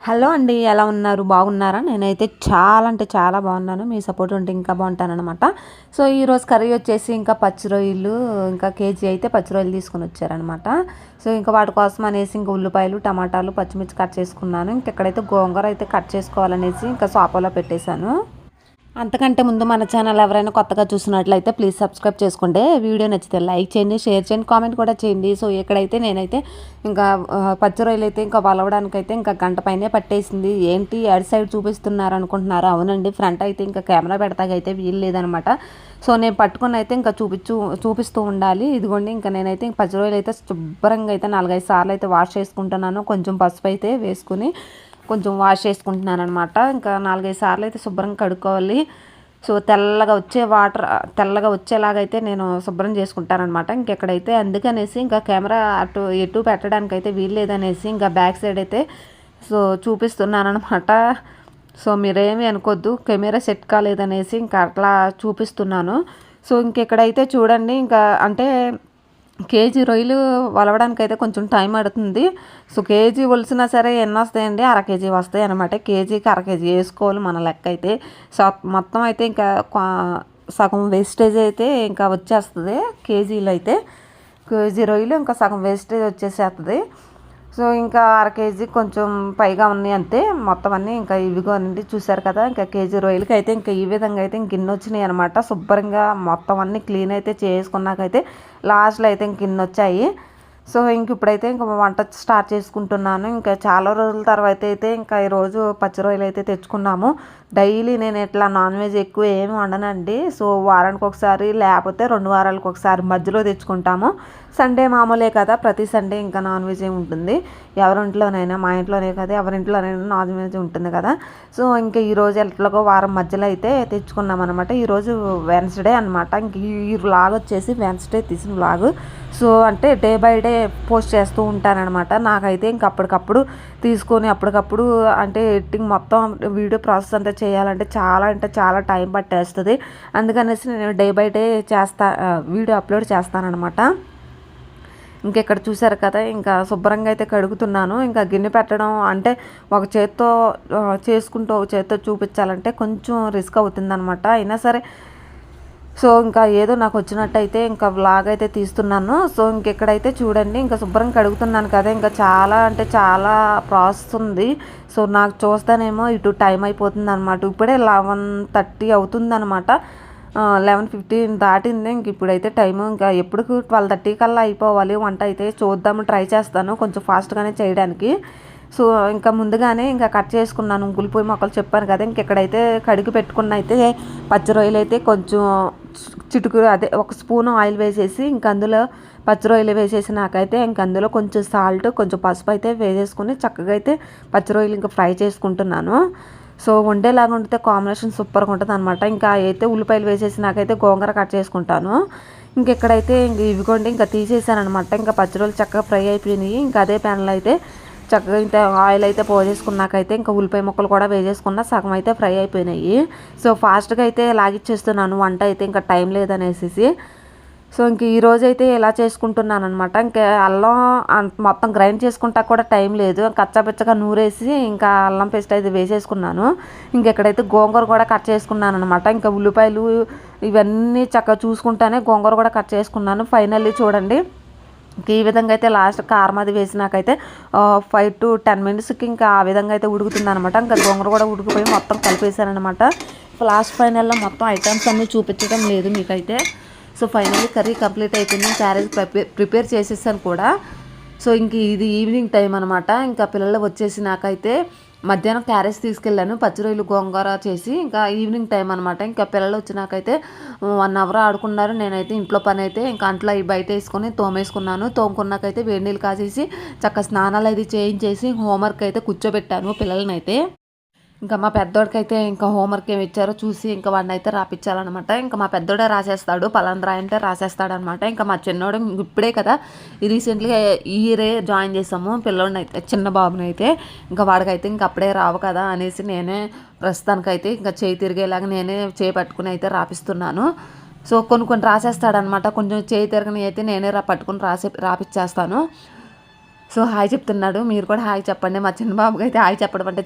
Hello అండి. ఎలా ఉన్నారు? బాగున్నారా? నేనైతే చాలా అంటే చాలా బాగున్నాను. మీ సపోర్ట్ ఉంటే ఇంకా బాగుంటాననమాట. సో, ఈరోజు కర్రీ వచ్చేసి ఇంకా పచ్చి రొయ్యలు ఇంకా కేజీ అయితే పచ్చి రొయ్యలు తీసుకొని వచ్చారనమాట. సో, ఇంకా వాటి కోసం అనేసి ఇంకా ఉల్లిపాయలు, టమాటాలు, పచ్చిమిర్చి కట్ చేసుకున్నాను. ఇంకెక్కడైతే గోంగూర అయితే కట్ చేసుకోవాలనేసి ఇంకా సోపాలో పెట్టేశాను. అంతకంటే ముందు మన ఛానల్ ఎవరైనా కొత్తగా చూసినట్లయితే ప్లీజ్ సబ్స్క్రైబ్ చేసుకోండి. వీడియో నచ్చితే లైక్ చేయండి, షేర్ చేయండి, కామెంట్ కూడా చేయండి. సో ఇక్కడైతే నేనైతే ఇంకా పచ్చి రొయ్యలు అయితే ఇంకా వలవడానికైతే ఇంకా గంట పైనే పట్టేసింది. ఏంటి అటు సైడ్ చూపిస్తున్నారు అనుకుంటున్నారు? అవునండి, ఫ్రంట్ అయితే ఇంకా కెమెరా పెడతాకైతే వీలు లేదనమాట. సో నేను పట్టుకుని అయితే ఇంకా చూపిస్తూ ఉండాలి. ఇదిగోండి, ఇంకా నేనైతే పచ్చి రొయ్యలు అయితే శుభ్రంగా అయితే 4-5 సార్లు అయితే వాష్ చేసుకుంటున్నాను. కొంచెం పసుపు అయితే వేసుకుని కొంచెం వాష్ చేసుకుంటున్నాను అనమాట. ఇంకా 4-5 సార్లు అయితే శుభ్రంగా కడుక్కోవాలి. సో తెల్లగా వచ్చేలాగైతే నేను శుభ్రం చేసుకుంటానమాట. ఇంకెక్కడైతే అందుకనేసి ఇంకా కెమెరా ఎటు పెట్టడానికి అయితే వీలు లేదనేసి ఇంకా బ్యాక్ సైడ్ అయితే సో చూపిస్తున్నాను అనమాట. సో మీరేమీ అనుకోద్దు, కెమెరా సెట్ కాలేదనేసి ఇంకా అట్లా చూపిస్తున్నాను. సో ఇంకెక్కడైతే చూడండి, ఇంకా అంటే కేజీ రొయ్యలు వలవడానికి అయితే కొంచెం టైం పడుతుంది. సో కేజీ ఒలిసినా సరే ఎన్ని వస్తాయండి? అర కేజీ వస్తాయి అనమాట. కేజీకి అర కేజీ వేసుకోవాలి మన లెక్క అయితే. సో మొత్తం అయితే ఇంకా సగం వేస్టేజ్ అయితే ఇంకా వచ్చేస్తుంది. కేజీలో అయితే కేజీ రొయ్యలు ఇంకా సగం వేస్టేజ్ వచ్చేసేస్తుంది. సో ఇంకా అర కేజీ కొంచెం పైగా ఉన్నాయి అంతే. మొత్తం అన్నీ ఇంకా ఇవిగోనండి, చూసారు కదా. ఇంకా కేజీ రొయ్యలకి అయితే ఇంకా ఈ విధంగా అయితే ఇంక ఇన్ని వచ్చినాయి అనమాట. శుభ్రంగా మొత్తం అన్నీ క్లీన్ అయితే చేసుకున్నాకైతే లాస్ట్లో అయితే ఇంక ఇన్ని వచ్చాయి. సో ఇంక ఇప్పుడైతే ఇంకా వంట స్టార్ట్ చేసుకుంటున్నాను. ఇంకా చాలా రోజుల తర్వాత అయితే ఇంకా ఈరోజు పచ్చి రొయ్యలు అయితే తెచ్చుకున్నాము. డైలీ నేను ఇట్లా నాన్ వెజ్ ఎక్కువ ఏమి వండనండి. సో వారానికి ఒకసారి లేకపోతే 2 వారాలకు ఒకసారి మధ్యలో తెచ్చుకుంటాము. సండే మామూలే కదా, ప్రతి సండే ఇంకా నాన్ వెజ్ ఉంటుంది. ఎవరింట్లోనైనా, మా ఇంట్లోనే కదా, ఎవరింట్లోనైనా నాన్ వెజ్ ఉంటుంది కదా. సో ఇంకా ఈరోజు ఎట్లాగో వారం మధ్యలో అయితే తెచ్చుకున్నాం అనమాట. ఈరోజు వెన్స్డే అనమాట. ఇంక ఈ వ్లాగ్ వచ్చేసి వెన్స్డే తీసిన వ్లాగ్. సో అంటే డే బై డే పోస్ట్ చేస్తూ ఉంటానన్నమాట. నాకైతే ఇంక అప్పటికప్పుడు తీసుకొని అప్పటికప్పుడు అంటే ఎడిటింగ్ మొత్తం వీడియో ప్రాసెస్ అంతా చేయాలంటే చాలా అంటే చాలా టైం పట్టేస్తుంది. అందుకనేసి నేను day by day video upload చేస్తానన్నమాట. ఇంకెక్కడ చూసారు కదా, ఇంకా శుభ్రంగా అయితే కడుగుతున్నాను. ఇంకా గిన్నె పెట్టడం అంటే ఒక చేత్తో చేసుకుంటూ ఒక చేత్తో చూపించాలంటే కొంచెం రిస్క్ అవుతుందన్నమాట. అయినా సరే సో ఇంకా ఏదో నాకు వచ్చినట్టయితే ఇంకా వ్లాగ్ అయితే తీస్తున్నాను. సో ఇంకెక్కడైతే చూడండి, ఇంకా శుభ్రంగా కడుగుతున్నాను కదా. ఇంకా చాలా అంటే చాలా ప్రాసెస్ ఉంది. సో నాకు చూస్తానేమో ఇటు టైం అయిపోతుంది అనమాట. ఇప్పుడే 11:30 అవుతుంది అనమాట. 11:15 దాటింది. ఇంక ఇప్పుడైతే టైము ఇంకా ఎప్పుడు 12:30 కల్లా అయిపోవాలి వంట అయితే. చూద్దాము, ట్రై చేస్తాను కొంచెం ఫాస్ట్గానే చేయడానికి. సో ఇంకా ముందుగానే ఇంకా కట్ చేసుకున్నాను ఉల్లిపాయ మొక్కలు, చెప్పాను కదా. ఇంకెక్కడైతే కడిగి పెట్టుకున్న అయితే పచ్చి రొయ్యలు అయితే కొంచెం చిటుకు అదే 1 స్పూన్ ఆయిల్ వేసేసి ఇంక అందులో పచ్చి రొయ్యలు వేసేసి నాకైతే ఇంక అందులో కొంచెం సాల్ట్, కొంచెం పసుపు అయితే వేసేసుకుని చక్కగా అయితే పచ్చి రొయ్యలు ఇంకా ఫ్రై చేసుకుంటున్నాను. సో వండేలాగా ఉంటే కాంబినేషన్ సూపర్గా ఉంటుంది అనమాట. ఇంకా అయితే ఉల్లిపాయలు వేసేసి నాకైతే గోంగూర కట్ చేసుకుంటాను. ఇంకెక్కడైతే ఇంక ఇవిగోండి ఇంకా తీసేసాను అనమాట. ఇంకా పచ్చి రొయ్యలు చక్కగా ఫ్రై అయిపోయినాయి. ఇంకా అదే ప్యాన్లో అయితే చక్కగా ఇంత ఆయిల్ అయితే పోసేసుకున్నాకైతే ఇంకా ఉల్లిపాయ ముక్కలు కూడా వేసేసుకున్న సగం అయితే ఫ్రై అయిపోయినాయి. సో ఫాస్ట్గా అయితే లాగిచ్చేస్తున్నాను వంట అయితే, ఇంకా టైం లేదనేసి. సో ఇంక ఈరోజు అయితే ఇలా చేసుకుంటున్నాను అనమాట. ఇంకా అల్లం మొత్తం గ్రైండ్ చేసుకుంటా కూడా టైం లేదు. కచ్చాపిచ్చగా నూరేసి ఇంకా అల్లం పేస్ట్ అయితే వేసేసుకున్నాను. ఇంకెక్కడైతే గోంగూర కూడా కట్ చేసుకున్నాను అనమాట. ఇంకా ఉల్లిపాయలు ఇవన్నీ చక్కగా చూసుకుంటానే గోంగూర కూడా కట్ చేసుకున్నాను. ఫైనల్లీ చూడండి, ఈ విధంగా అయితే లాస్ట్ కారం అది వేసినాకైతే 5 to 10 minutesకి ఇంకా ఆ విధంగా అయితే ఉడుకుతుంది అనమాట. ఇంకా గోంగూర కూడా ఉడికిపోయి మొత్తం కలిపేసాను అనమాట. లాస్ట్ ఫైనల్లో మొత్తం ఐటమ్స్ అన్నీ చూపించడం లేదు మీకైతే. సో ఫైనల్లీ కర్రీ కంప్లీట్ అయిపోయింది. క్యారేజ్ ప్రిపేర్ చేసేసాను కూడా. సో ఇంక ఇది ఈవినింగ్ టైం అనమాట. ఇంకా పిల్లలు వచ్చేసి నాకైతే మధ్యాహ్నం క్యారేజ్ తీసుకెళ్ళాను పచ్చి రొయ్యలు గోంగూర చేసి. ఇంకా ఈవినింగ్ టైం అనమాట. ఇంకా పిల్లలు వచ్చినాకైతే 1 hour ఆడుకున్నారు. నేనైతే ఇంట్లో పని అయితే ఇంకా అంట్లో బయట వేసుకొని తోమేసుకున్నాను. తోముకున్నాకైతే వేడి నీళ్ళు కాసేసి చక్కగా స్నానాలు అది చేయించేసి హోంవర్క్ అయితే కూర్చోబెట్టాను పిల్లలని అయితే. ఇంకా మా పెద్దోడికైతే ఇంకా హోంవర్క్ ఏమి ఇచ్చారో చూసి ఇంకా వాడిని అయితే రాపించాలన్నమాట. ఇంకా మా పెద్దోడే రాసేస్తాడు, పలానా రాయంటే రాసేస్తాడనమాట. ఇంకా మా చిన్నోడు ఇప్పుడే కదా రీసెంట్గా ఈ ఇయరే జాయిన్ చేసాము పిల్లోడిని అయితే, చిన్న బాబుని అయితే. ఇంకా వాడికైతే ఇంకా అప్పుడే రావు కదా అనేసి నేనే ప్రస్తుతానికైతే ఇంకా చేయి తిరిగేలాగా నేనే చేయి పట్టుకుని అయితే రాపిస్తున్నాను. సో కొన్ని రాసేస్తాడనమాట. కొంచెం చేయి తిరగని అయితే నేనే పట్టుకుని రాపిచ్చేస్తాను. సో హాయ్ చెప్తున్నాడు. మీరు కూడా హాయ్ చెప్పండి. మా చిన్న బాబుకి అయితే హాయ్ చెప్పడం అంటే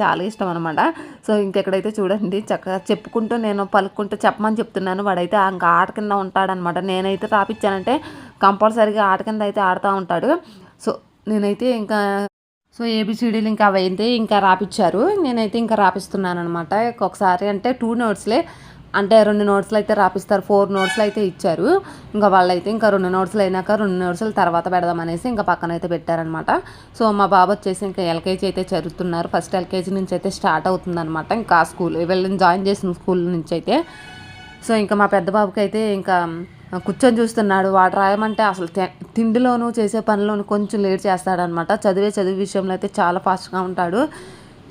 చాలా ఇష్టం అనమాట. సో ఇంకెక్కడైతే చూడండి చక్కగా చెప్పుకుంటూ నేను పలుకుంటూ చెప్పమని చెప్తున్నాను. వాడైతే ఇంకా ఆట కింద ఉంటాడనమాట. నేనైతే రాపిచ్చానంటే కంపల్సరీగా ఆట కింద అయితే ఆడుతూ ఉంటాడు. సో నేనైతే ఇంకా ఏబిసిడీలు ఇంకా అవైతే ఇంకా రాపిచ్చారు. నేనైతే ఇంకా రాపిస్తున్నాను అనమాట. ఒకసారి అంటే 2 నోట్స్లే, అంటే 2 నోట్స్లు అయితే రాపిస్తారు. 4 నోట్స్లు అయితే ఇచ్చారు. ఇంకా వాళ్ళైతే ఇంకా 2 నోట్స్లు అయినాక 2 నోట్స్ల తర్వాత పెడదామనేసి ఇంకా పక్కన అయితే పెట్టారనమాట. సో మా బాబు వచ్చేసి ఇంకా ఎల్కేజీ అయితే చదువుతున్నారు. ఫస్ట్ ఎల్కేజీ నుంచి అయితే స్టార్ట్ అవుతుందన్నమాట. ఇంకా స్కూల్ వీళ్ళని జాయిన్ చేసిన స్కూల్ నుంచి అయితే. సో ఇంకా మా పెద్ద బాబుకి అయితే ఇంకా కూర్చొని చూస్తున్నాడు. వాడు రాయమంటే అసలు తిండిలోనూ చేసే పనిలోనూ కొంచెం లేట్ చేస్తాడనమాట. చదువు విషయంలో అయితే చాలా ఫాస్ట్గా ఉంటాడు.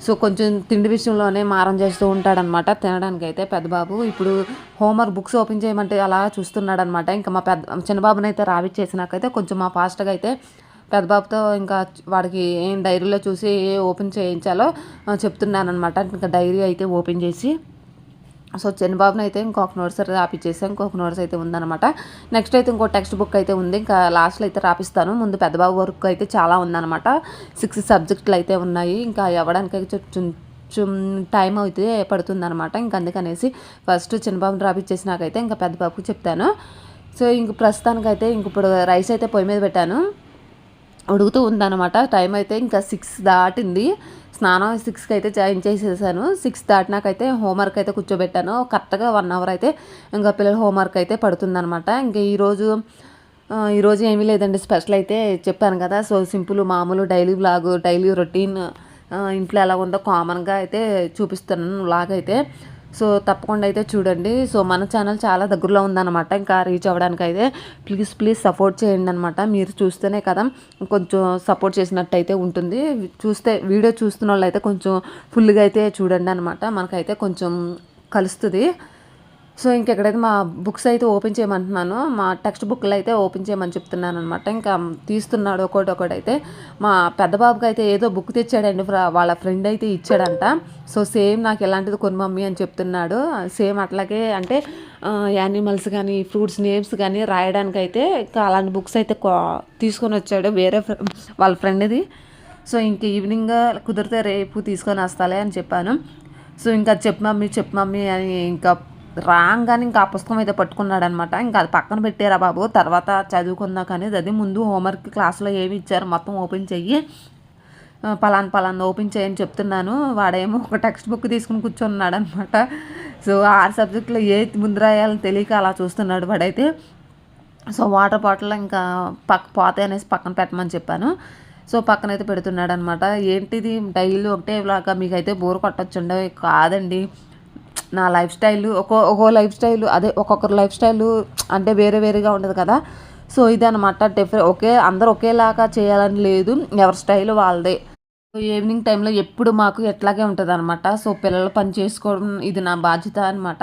సో కొంచెం తిండి విషయంలోనే మారం చేస్తూ ఉంటాడనమాట. తినడానికి అయితే పెద్ద బాబు ఇప్పుడు హోంవర్క్ బుక్స్ ఓపెన్ చేయమంటే అలా చూస్తున్నాడనమాట. ఇంకా మా చిన్నబాబుని అయితే రావిచ్చేసినాకైతే కొంచెం మా ఫాస్ట్గా అయితే పెద్ద బాబుతో ఇంకా వాడికి ఏం డైరీలో చూసి ఓపెన్ చేయించాలో చెప్తున్నానమాట. ఇంకా డైరీ అయితే ఓపెన్ చేసి సో చిన్నబాబుని అయితే ఇంకొక నోట్స్ రాపిచ్చేసాం. ఇంకొక నోట్స్ అయితే ఉందన్నమాట. నెక్స్ట్ అయితే ఇంకో టెక్స్ట్ బుక్ అయితే ఉంది. ఇంకా లాస్ట్లో అయితే రాపిస్తాను. ముందు పెద్దబాబు వర్క్ అయితే చాలా ఉందన్నమాట. 6 సబ్జెక్టులు అయితే ఉన్నాయి. ఇంకా ఇవ్వడానికి కొంచెం టైం అయితే పడుతుందన్నమాట. ఇంక అందుకనేసి ఫస్ట్ చిన్నబాబుని రాపిచ్చేసినాకైతే ఇంకా పెద్ద బాబుకి చెప్తాను. సో ఇంక ప్రస్తుతానికైతే ఇంక ఇప్పుడు రైస్ అయితే పొయ్యి మీద పెట్టాను, ఉడుకుతూ ఉందన్నమాట. టైం అయితే ఇంకా 6 దాటింది. స్నానం 6కి అయితే జాయిన్ చేసేసాను. 6 దాటినాకైతే హోంవర్క్ అయితే కూర్చోబెట్టాను. కరెక్ట్గా 1 అవర్ అయితే ఇంకా పిల్లల హోంవర్క్ అయితే పడుతుందన్నమాట. ఇంకా ఈరోజు ఏమీ లేదండి, స్పెషల్ అయితే చెప్పాను కదా. సో సింపుల్ మామూలు డైలీ వ్లాగ్, డైలీ రొటీన్ ఇంట్లో ఎలా ఉందో కామన్గా అయితే చూపిస్తున్నాను వ్లాగ్ అయితే. సో తప్పకుండా అయితే చూడండి. సో మన ఛానల్ చాలా దగ్గరలో ఉందన్నమాట. ఇంకా రీచ్ అవ్వడానికి అయితే ప్లీజ్ సపోర్ట్ చేయండి అనమాట. మీరు చూస్తేనే కదా కొంచెం సపోర్ట్ చేసినట్టు అయితే ఉంటుంది. వీడియో చూస్తున్న వాళ్ళు అయితే కొంచెం ఫుల్గా అయితే చూడండి అనమాట. మనకైతే కొంచెం కలుస్తుంది. సో ఇంకెక్కడైతే మా బుక్స్ అయితే ఓపెన్ చేయమంటున్నాను. మా టెక్స్ట్ బుక్లు అయితే ఓపెన్ చేయమని చెప్తున్నాను అనమాట. ఇంకా తీస్తున్నాడు ఒకటి అయితే. మా పెద్ద బాబుకి అయితే ఏదో బుక్ తెచ్చాడండి, వాళ్ళ ఫ్రెండ్ అయితే ఇచ్చాడంట. సో సేమ్ నాకు ఎలాంటిది కొని మమ్మీ అని చెప్తున్నాడు. సేమ్ అట్లాగే అంటే యానిమల్స్ కానీ ఫ్రూట్స్ నేమ్స్ కానీ రాయడానికి అయితే ఇంకా అలాంటి బుక్స్ అయితే తీసుకొని వచ్చాడు వేరే వాళ్ళ ఫ్రెండ్ది. సో ఇంక ఈవినింగ్ కుదిరితే రేపు తీసుకొని వస్తాలే అని చెప్పాను. సో ఇంకా చెప్పు మమ్మీ అని ఇంకా రాగానే ఇంకా ఆ పుస్తకం అయితే పట్టుకున్నాడు అనమాట. ఇంకా అది పక్కన పెట్టారా బాబు, తర్వాత చదువుకుందా కానీ అది ముందు హోంవర్క్ క్లాస్లో ఏమి ఇచ్చారు మొత్తం ఓపెన్ చెయ్యి, పలానా ఓపెన్ చేయని చెప్తున్నాను. వాడేమో ఒక టెక్స్ట్ బుక్ తీసుకుని కూర్చున్నాడు అనమాట. సో 6 సబ్జెక్టులో ఏది ముందు రాయాలని తెలియక అలా చూస్తున్నాడు వాడైతే. సో వాటర్ బాటిల్ ఇంకా పోతే అనేసి పక్కన పెట్టమని చెప్పాను. సో పక్కనైతే పెడుతున్నాడు అనమాట. ఏంటిది డైలీ ఒకటే లాగా మీకైతే బోర్ కొట్టొచ్చుండే కాదండి. నా లైఫ్ స్టైల్ ఒక్కో లైఫ్ స్టైల్, అదే ఒక్కొక్కరు లైఫ్ స్టైల్ అంటే వేరేగా ఉండదు కదా. సో ఇదనమాట అందరూ ఒకేలాగా చేయాలని లేదు, ఎవరి స్టైల్ వాళ్ళదే. ఈవినింగ్ టైంలో ఎప్పుడు మాకు ఎట్లాగే ఉంటుంది అనమాట. సో పిల్లలు పని చేసుకోవడం ఇది నా బాధ్యత అనమాట.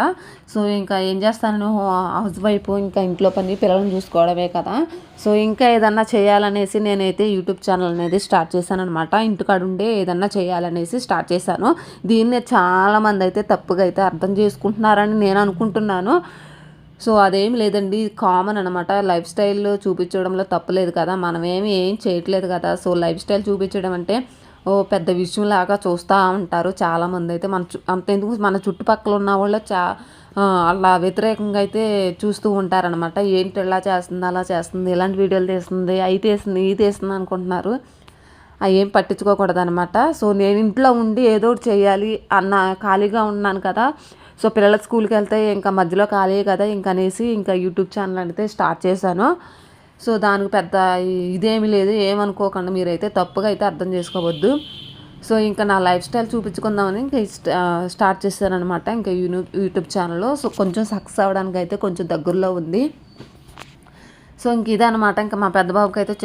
సో ఇంకా ఏం చేస్తాను, హౌస్ వైఫ్, ఇంకా ఇంట్లో పని పిల్లలను చూసుకోవడమే కదా. సో ఇంకా ఏదన్నా చేయాలనేసి నేనైతే యూట్యూబ్ ఛానల్ అనేది స్టార్ట్ చేశాను అనమాట. ఇంటికాడ ఉండే ఏదన్నా చేయాలనేసి స్టార్ట్ చేశాను. దీన్నే చాలామంది అయితే తప్పుగా అయితే అర్థం చేసుకుంటున్నారని నేను అనుకుంటున్నాను. సో అదేం లేదండి, కామన్ అనమాట. లైఫ్ స్టైల్ చూపించడంలో తప్పులేదు కదా, మనమేమి ఏం చేయట్లేదు కదా. సో లైఫ్ స్టైల్ చూపించడం అంటే పెద్ద విషయంలాగా చూస్తూ ఉంటారు చాలామంది అయితే. అంతెందుకు మన చుట్టుపక్కల ఉన్న వాళ్ళు అలా వ్యతిరేకంగా అయితే చూస్తూ ఉంటారనమాట. ఏంటి ఇలా చేస్తుంది, అలా చేస్తుంది, ఇలాంటి వీడియోలు తీస్తుంది, అవి తీస్తుంది, ఇది తీస్తుంది అనుకుంటున్నారు. అవి ఏం పట్టించుకోకూడదు అనమాట. సో నేను ఇంట్లో ఉండి ఏదో ఒకటి చేయాలి అన్న, ఖాళీగా ఉన్నాను కదా. సో పిల్లల స్కూల్కి వెళ్తే ఇంకా మధ్యలో ఖాళీ కదా ఇంకనేసి ఇంకా యూట్యూబ్ ఛానల్ అయితే స్టార్ట్ చేశాను. సో దానికి పెద్ద ఇదేమీ లేదు, ఏమనుకోకుండా మీరైతే తప్పుగా అయితే అర్థం చేసుకోవద్దు. సో ఇంకా నా లైఫ్ స్టైల్ చూపించుకుందామని ఇంకా స్టార్ట్ చేశానమాట ఇంకా యూట్యూబ్ ఛానల్లో. సో కొంచెం సక్సెస్ అవ్వడానికి అయితే కొంచెం దగ్గరలో ఉంది. సో ఇంక ఇదనమాట. ఇంకా మా పెద్ద బాబుకి అయితే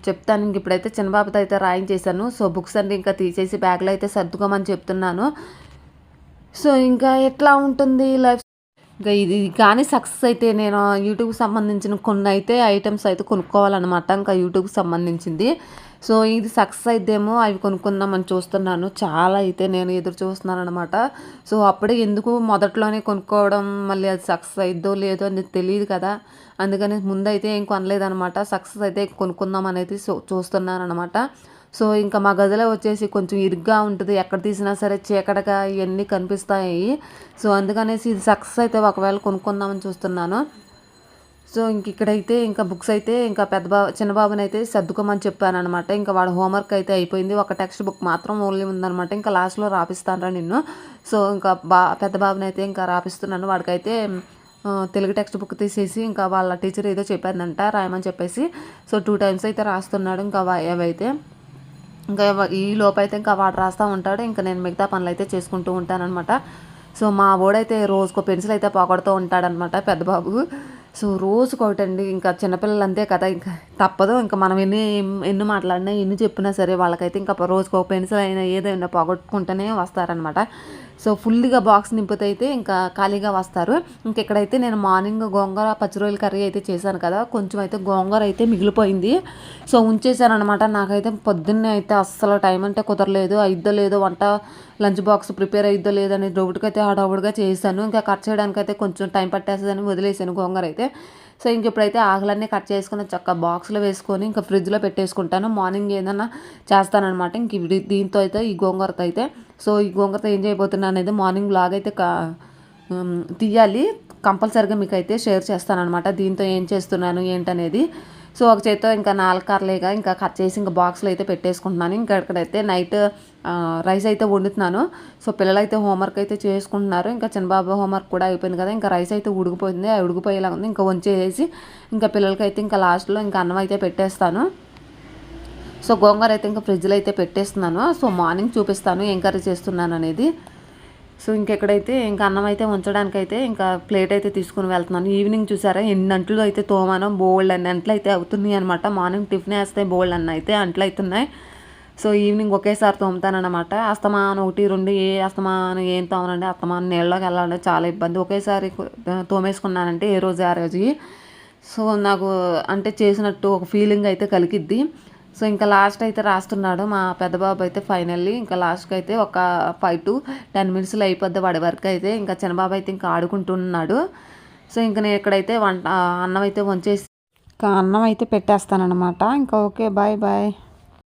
చెప్తాను. ఇంక ఇప్పుడైతే చిన్న బాబుతో అయితే రాయించేశాను. సో బుక్స్ అన్ని ఇంకా తీసేసి బ్యాగ్లో అయితే సర్దుకోమని చెప్తున్నాను. సో ఇంకా ఎట్లా ఉంటుంది లైఫ్, ఇంకా ఇది కానీ సక్సెస్ అయితే నేను యూట్యూబ్కి సంబంధించిన కొన్ని అయితే ఐటమ్స్ అయితే కొనుక్కోవాలన్నమాట. ఇంకా యూట్యూబ్కి సంబంధించింది సో ఇది సక్సెస్ అయిద్దేమో అవి కొనుక్కుందామని చూస్తున్నాను. చాలా అయితే నేను ఎదురు చూస్తున్నాను అనమాట. సో అప్పుడే ఎందుకు మొదట్లోనే కొనుక్కోవడం, మళ్ళీ అది సక్సెస్ అయిద్దో లేదో అనేది తెలియదు కదా, అందుకని ముందైతే ఏం కొనలేదనమాట. సక్సెస్ అయితే కొనుక్కుందాం అనేది చూస్తున్నాను అనమాట. సో ఇంకా మా గదిలో వచ్చేసి కొంచెం ఇరుగ్గా ఉంటుంది, ఎక్కడ తీసినా సరే చీకటిగా ఇవన్నీ కనిపిస్తాయి. సో అందుకనేసి ఇది సక్సెస్ అయితే ఒకవేళ కొనుక్కుందామని చూస్తున్నాను. సో ఇక్కడైతే ఇంకా బుక్స్ అయితే ఇంకా చిన్న బాబుని అయితే సర్దుకోమని చెప్పాను అనమాట. ఇంకా వాడు హోంవర్క్ అయితే అయిపోయింది, ఒక టెక్స్ట్ బుక్ మాత్రం ఓన్లీ ఉందనమాట. ఇంకా లాస్ట్లో రాపిస్తానరా నిన్ను. సో ఇంకా పెద్ద బాబుని అయితే ఇంకా రాపిస్తున్నాను. వాడికైతే తెలుగు టెక్స్ట్ బుక్ తీసేసి ఇంకా వాళ్ళ టీచర్ ఏదో చెప్పారంట రాయమని చెప్పేసి, సో 2 times అయితే రాస్తున్నాడు. ఇంకా ఏవైతే ఇంకా ఈ లోపైతే ఇంకా వాడు రాస్తూ ఉంటాడు, ఇంకా నేను మిగతా పనులు అయితే చేసుకుంటూ ఉంటానన్నమాట. సో మా వాడైతే రోజుకో పెన్సిల్ అయితే పోగొడుతూ ఉంటాడనమాట పెద్ద బాబు. సో రోజుకోటండి, ఇంకా చిన్నపిల్లలు అంతే కదా, ఇంకా తప్పదు. ఇంకా మనం ఎన్ని మాట్లాడినా ఎన్ని చెప్పినా సరే వాళ్ళకైతే ఇంకా రోజుకో పెన్సిల్ అయినా ఏదైనా పోగొట్టుకుంటూనే వస్తారనమాట. సో ఫుల్గా బాక్స్ నింపితే అయితే ఇంకా ఖాళీగా వస్తారు. ఇంక ఇక్కడైతే నేను మార్నింగ్ గోంగూర పచ్చి రొయ్యల కర్రీ అయితే చేశాను కదా, కొంచెం అయితే గోంగూర అయితే మిగిలిపోయింది. సో ఉంచేసాను అనమాట. నాకైతే పొద్దున్నే అయితే అస్సలు టైం అంటే కుదరలేదు, అయిద్దో లేదో వంట లంచ్ బాక్స్ ప్రిపేర్ అయిద్దో లేదో అనేది డౌట్కైతే హడావుడిగా చేశాను. ఇంకా కట్ చేయడానికి అయితే కొంచెం టైం పట్టేస్తుందని వదిలేసాను గోంగూర అయితే. సో ఇంక ఇప్పుడైతే ఆకులన్నీ కట్ చేసుకుని చక్కగా బాక్స్లో వేసుకొని ఇంకా ఫ్రిడ్జ్లో పెట్టేసుకుంటాను. మార్నింగ్ ఏదైనా చేస్తానమాట. ఇంక దీంతో అయితే ఈ గోంగూరతో అయితే, సో ఈ గోంగూరతో ఏం చేయబోతున్నా అనేది మార్నింగ్ బ్లాగ్ అయితే తీయాలి, కంపల్సరీగా మీకు అయితే షేర్ చేస్తానమాట. దీంతో ఏం చేస్తున్నాను ఏంటనేది. సో ఒక చేత్తో ఇంకా 4 కర్రలేగా ఇంకా కట్ చేసి ఇంకా బాక్స్లో అయితే పెట్టేసుకుంటున్నాను. ఇంకా ఇక్కడైతే నైట్ రైస్ అయితే వండుతున్నాను. సో పిల్లలైతే హోంవర్క్ అయితే చేసుకుంటున్నారు. ఇంకా చిన్నబాబు హోంవర్క్ కూడా అయిపోయింది కదా, ఇంకా రైస్ అయితే ఉడికిపోయింది, అది ఉడికిపోయేలా ఉంది. ఇంకా వంచేసి ఇంకా పిల్లలకైతే ఇంకా లాస్ట్లో ఇంకా అన్నం అయితే పెట్టేస్తాను. సో గోంగూర అయితే ఇంకా ఫ్రిడ్జ్లో అయితే పెట్టేస్తున్నాను. సో మార్నింగ్ చూపిస్తాను ఏం కర్రీ చేస్తున్నాను అనేది. సో ఇంకెక్కడైతే ఇంకా అన్నం అయితే ఉంచడానికైతే ఇంకా ప్లేట్ అయితే తీసుకుని వెళ్తున్నాను. ఈవినింగ్ చూసారా ఎన్ని అంట్లు అయితే తోమానో, బోల్డ్ అన్ని అంట్లు అయితే అవుతున్నాయి అనమాట. మార్నింగ్ టిఫిన్ వేస్తే బోల్డ్ అన్న అయితే అంట్లు అవుతున్నాయి. సో ఈవినింగ్ ఒకేసారి తోముతానమాట. అస్తమానం 1, 2 అస్తమానం ఏం తోమనండి, అస్తమానం నీళ్ళలోకి వెళ్ళాలంటే చాలా ఇబ్బంది. ఒకేసారి తోమేసుకున్నానంటే ఏ రోజు ఆ రోజు. సో నాకు అంటే చేసినట్టు ఒక ఫీలింగ్ అయితే కలిగిద్ది. సో ఇంకా లాస్ట్ అయితే రాస్తున్నాడు మా పెద్ద బాబు అయితే. ఫైనల్లీ ఇంకా లాస్ట్కి అయితే ఒక 5 to 10 minutesలో అయిపోద్ది వాడి వర్క్ అయితే. ఇంకా చిన్నబాబు అయితే ఇంకా ఆడుకుంటున్నాడు. సో ఇంకా నేను ఇక్కడైతే అన్నం అయితే వంచేసి ఇంకా అన్నం అయితే పెట్టేస్తానమాట. ఇంకా ఓకే, బాయ్ బాయ్.